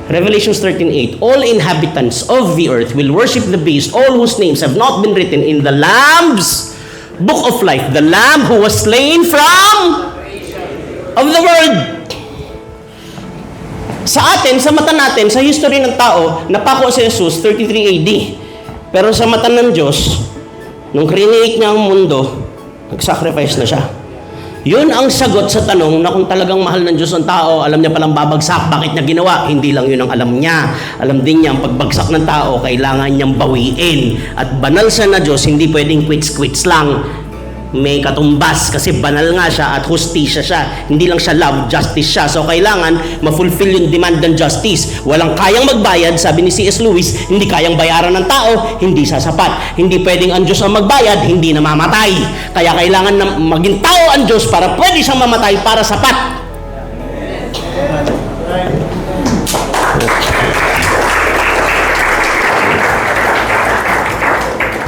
Revelations 13:8, all inhabitants of the earth will worship the beast, all whose names have not been written in the Lamb's book of life. The Lamb who was slain from of the world. Sa atin, sa mata natin, sa history ng tao, napako si Jesus 33 AD. Pero sa mata ng Diyos, nung create niya ang mundo, nag-sacrifice na siya. Yun ang sagot sa tanong na kung talagang mahal ng Diyos ang tao, alam niya palang babagsak, bakit niya ginawa? Hindi lang yun ang alam niya. Alam din niya ang pagbagsak ng tao, kailangan niyang bawiin. At banal siya na Diyos, hindi pwedeng quits-quits lang. May katumbas kasi banal nga siya at hustisya siya. Hindi lang siya love, justice siya. So kailangan ma-fulfill yung demand ng justice. Walang kayang magbayad, sabi ni C.S. Lewis, hindi kayang bayaran ng tao, hindi sasapat. Hindi pwedeng ang Diyos ang magbayad, hindi namamatay. Kaya kailangan na maging tao ang Diyos para pwede siyang mamatay para sapat.